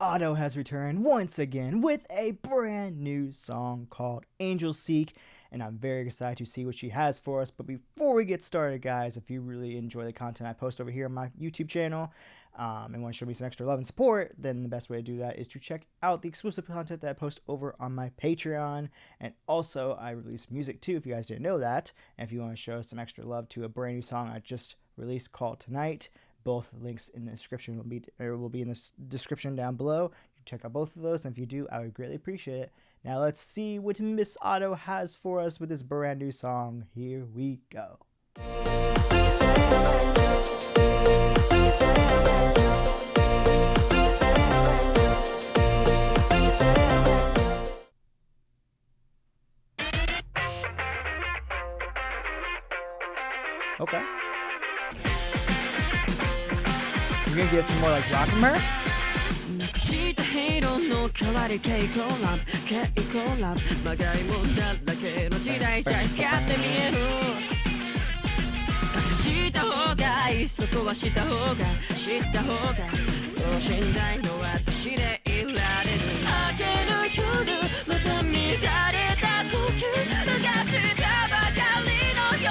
Otto has returned once again with a brand new song called Angel Seek, and I'm very excited to see what she has for us. But before we get started, guys, if you really enjoy the content I post over here on my YouTube channel and want to show me some extra love and support, then the best way to do that is to check out the exclusive content that I post over on my Patreon. And also, I release music too, if you guys didn't know that. And if you want to show some extra love to a brand new song I just released called Tonight, both links in the description will be in the description down below. You check out both of those, and if you do, I would greatly appreciate it. Now let's see what Miss Otto has for us with this brand new song. Here we go. Okay. We're gonna get some more like rock from her. なくしたヒーローの代わり蛍光ランプ蛍光ランプまがいもんだらけの時代じゃ光って見える隠した方がいいそこはした方が知った方が等身大の私でいられる明ける夜また乱れた呼吸流したばかりの欲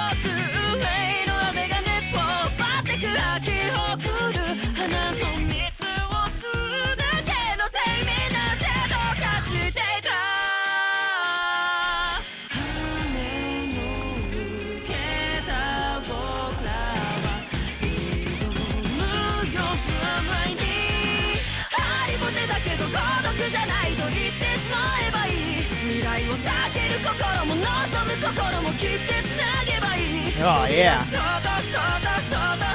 霊の雨が熱を奪ってく咲き誇る花の蜜を吸うだけの生命なんてどうかしていた羽の抜けた僕らは挑むよ不安にハリボテだけど孤独じゃないと言ってしまえばいい未来を避ける心も望む心も切ってつなげばいい Oh yeah. そうだ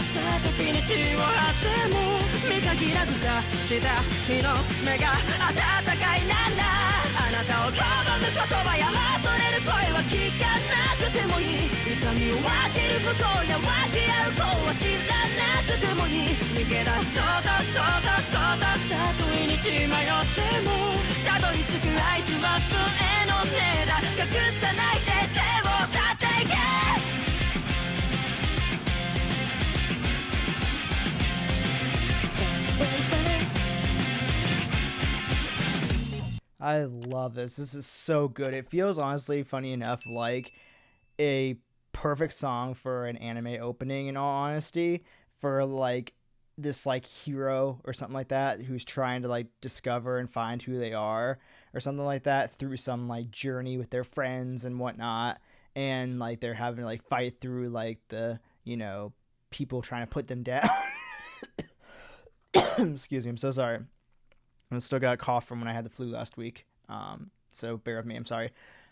した時に血を張っても見限らずさした日の目が温かいならあなたを拒む言葉や恐れる声は聞かなくてもいい痛みを分ける不幸や分け合う子は知らなくてもいい逃げ出そうだした問いに血迷ってもたどり着く合図は杖の根だ隠さないで背を立っていけI love this. This is so good. It feels honestly, funny enough, like a perfect song for an anime opening, in all honesty, for like this like hero or something like that who's trying to like discover and find who they are or something like that through some like journey with their friends and whatnot, and like they're having to like fight through like the, you know, people trying to put them down. Excuse me, I'm so sorry. I still got a cough from when I had the flu last week. So bear with me. I'm sorry.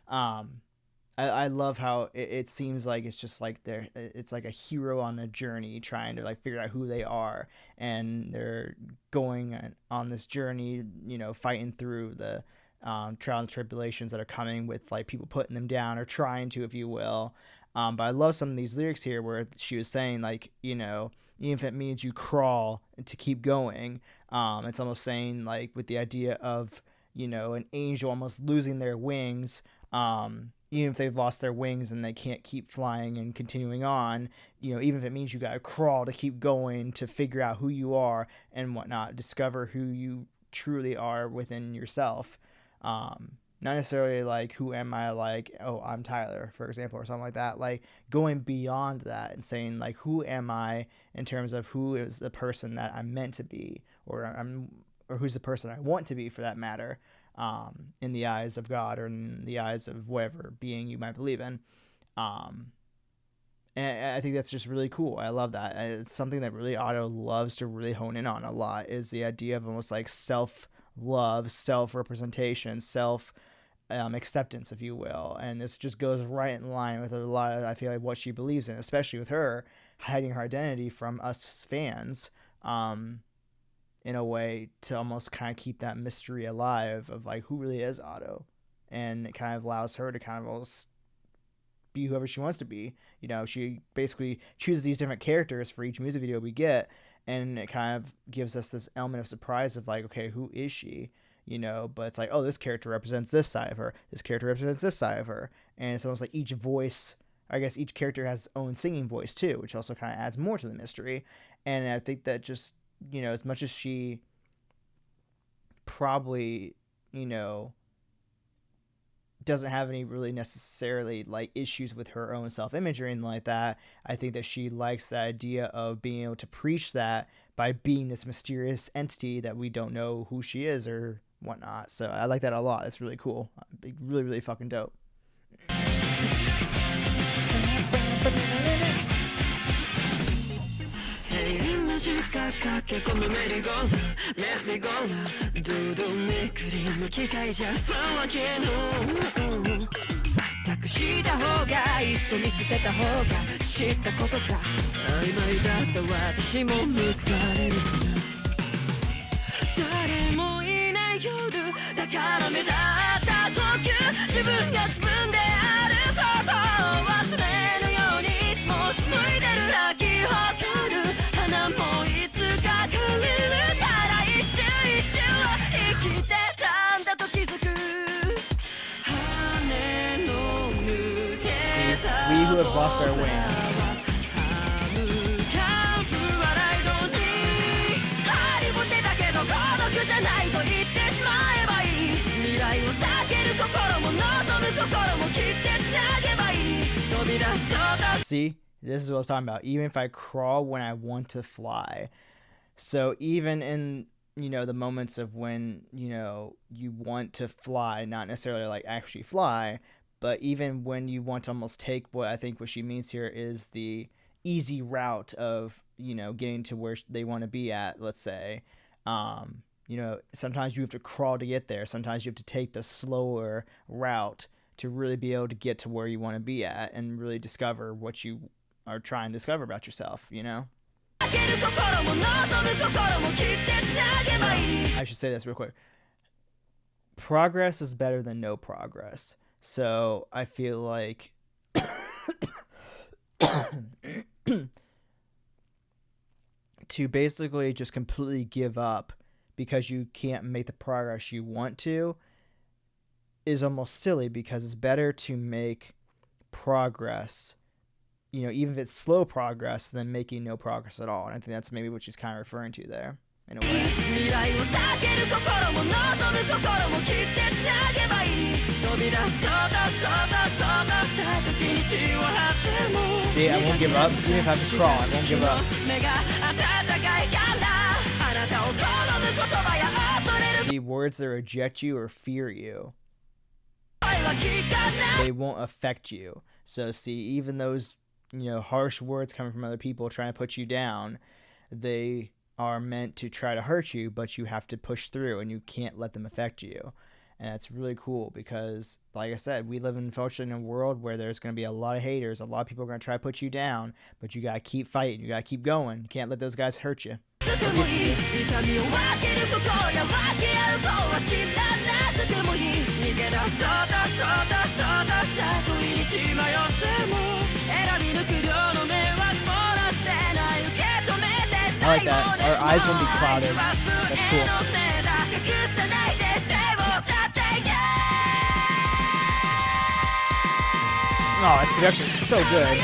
I love how it seems like it's just like it's like a hero on the journey trying to like figure out who they are, and they're going on this journey, you know, fighting through the trials and tribulations that are coming with like people putting them down or trying to, if you will. But I love some of these lyrics here where she was saying like, you know, even if it means you crawl to keep going, it's almost saying like with the idea of, you know, an angel almost losing their wings, even if they've lost their wings and they can't keep flying and continuing on, you know, even if it means you got to crawl to keep going to figure out who you are and whatnot, discover who you truly are within yourself. Not necessarily like, who am I, like, oh, I'm Tyler, for example, or something like that. Like, going beyond that and saying, like, who am I in terms of who is the person that I'm meant to be, or who's the person I want to be, for that matter, in the eyes of God or in the eyes of whatever being you might believe in. And I think that's just really cool. I love that. It's something that really Otto loves to really hone in on a lot, is the idea of almost like self-love, self-representation, acceptance, if you will. And this just goes right in line with a lot of, I feel like, what she believes in, especially with her hiding her identity from us fans, in a way to almost kind of keep that mystery alive of like who really is Otto. And it kind of allows her to kind of almost be whoever she wants to be. You know, she basically chooses these different characters for each music video we get, and it kind of gives us this element of surprise of like, okay, who is she? You know, but it's like, oh, this character represents this side of her, this character represents this side of her. And it's almost like each voice, I guess each character has its own singing voice too, which also kind of adds more to the mystery. And I think that just, you know, as much as she probably, you know, doesn't have any really necessarily like issues with her own self-image or anything like that. I think that she likes the idea of being able to preach that by being this mysterious entity that we don't know who she is or whatnot. So I like that a lot. It's really cool. Really, really fucking dope. 駆け込むメリーゴーラメリーゴーラ堂々めくりの機械じゃ不わけの託した方がいっそ見捨てた方が知ったことか曖昧だった私も報われるかな誰もいない夜だから目立った呼吸自分が自分であることを忘れぬようにいつも紡いでる咲き誇る花もいつか枯れるから一瞬一瞬は生きてたんだと気づく羽の抜けた We who have lost our wings See, this is what I was talking about. Even if I crawl when I want to fly. So even in, you know, the moments of when, you know, you want to fly, not necessarily like actually fly, but even when you want to almost take what I think what she means here is the easy route of, you know, getting to where they want to be at, let's say. You know, sometimes you have to crawl to get there. Sometimes you have to take the slower route to really be able to get to where you want to be at and really discover what you are trying to discover about yourself, you know? I should say this real quick. Progress is better than no progress. So I feel like to basically just completely give up because you can't make the progress you want to is almost silly, because it's better to make progress, you know, even if it's slow progress, than making no progress at all. And I think that's maybe what she's kind of referring to there, in a way. See, I won't give up. Even if I have to crawl, I won't give up. See, words that reject you or fear you, they won't affect you. So see, even those, you know, harsh words coming from other people trying to put you down, they are meant to try to hurt you, but you have to push through and you can't let them affect you. And that's really cool because, like I said, we live unfortunately in a world where there's going to be a lot of haters. A lot of people are going to try to put you down, but you got to keep fighting. You got to keep going. You can't let those guys hurt you. I like that. Our eyes won't be clouded. That's cool. Oh, this production is so good.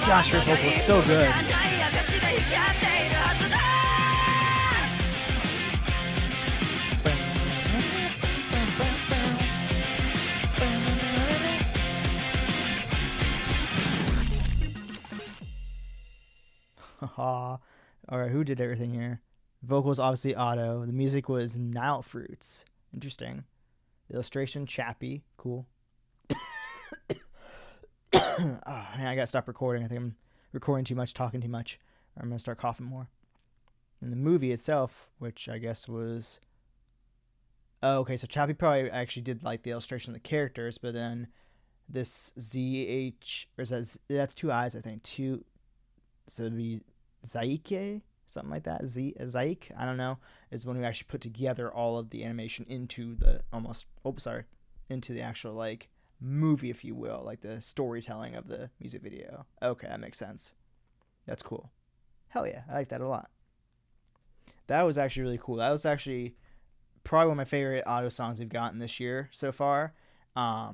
Gosh, your vocal is so good. Alright, who did everything here? Vocals obviously Otto. The music was Nile Fruits. Interesting. The illustration Chappie. Cool. Oh, man, I gotta stop recording. I think I'm recording too much, talking too much. Or I'm gonna start coughing more. And the movie itself, which I guess was... Oh, okay, so Chappie probably actually did like the illustration of the characters, but then this ZH... Or is that... That's two eyes, I think. Two... So it'd be Zaike? Something like that. Zaik? I don't know. Is the one who actually put together all of the animation into the... Into the actual, like... movie, if you will, like the storytelling of the music video. Okay, that makes sense. That's cool. Hell yeah, I like that a lot. That was actually really cool. That was actually probably one of my favorite auto songs we've gotten this year so far. I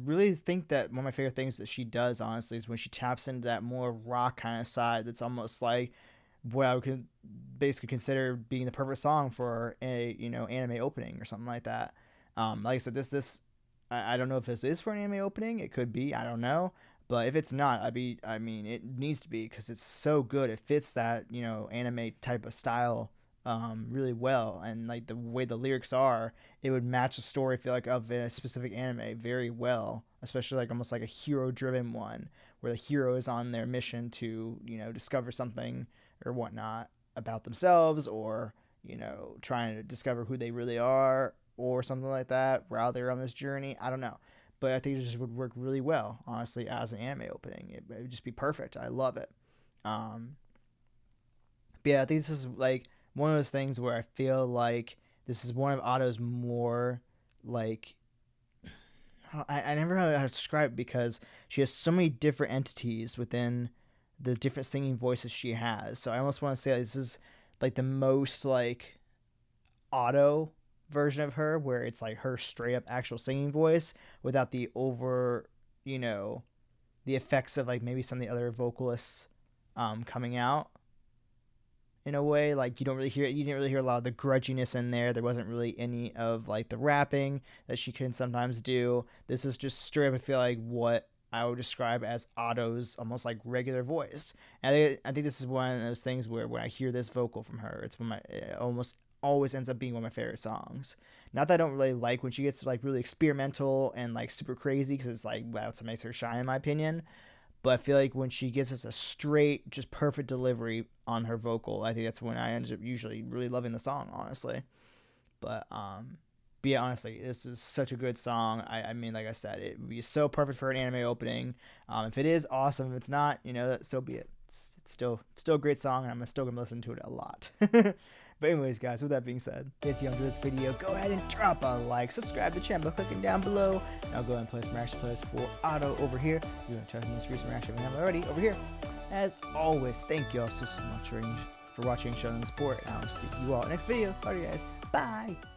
really think that one of my favorite things that she does, honestly, is when she taps into that more rock kind of side. That's almost like what I would basically consider being the perfect song for a anime opening or something like that. Like I said, I don't know if this is for an anime opening. It could be. I don't know. But if it's not, I mean, it needs to be because it's so good. It fits that anime type of style really well, and like the way the lyrics are, it would match the story. I feel like of a specific anime very well, especially like almost like a hero-driven one where the hero is on their mission to discover something or whatnot about themselves, or trying to discover who they really are or something like that while they're on this journey. I don't know. But I think it just would work really well, honestly, as an anime opening. It would just be perfect. I love it. But yeah, I think this is like one of those things where I feel like this is one of Otto's more like I never know how to describe it because she has so many different entities within the different singing voices she has. So I almost want to say this is like the most like Otto version of her, where it's like her straight up actual singing voice without the over the effects of like maybe some of the other vocalists coming out in a way. Like you didn't really hear a lot of the grudginess in there. There wasn't really any of like the rapping that she can sometimes do. This is just straight up, I feel like, what I would describe as Otto's almost like regular voice. And I think this is one of those things where when I hear this vocal from her, it's it almost always ends up being one of my favorite songs. Not that I don't really like when she gets like really experimental and like super crazy, because it's like, wow, that's what makes her shine in my opinion. But I feel like when she gives us a straight, just perfect delivery on her vocal, I think that's when I end up usually really loving the song, honestly. But yeah, honestly, this is such a good song. I mean, like I said, it would be so perfect for an anime opening. If it is, awesome. If it's not, so be it. It's still a great song, and I'm still gonna listen to it a lot. But anyways, guys, with that being said, if you enjoyed this video, go ahead and drop a like, subscribe to the channel by clicking down below, and I'll go ahead and play some reaction plays for Otto over here. If you want to check out the most recent reaction we have already over here. As always, thank you all so much for watching and showing the support, and I'll see you all next video. Alright, guys, bye!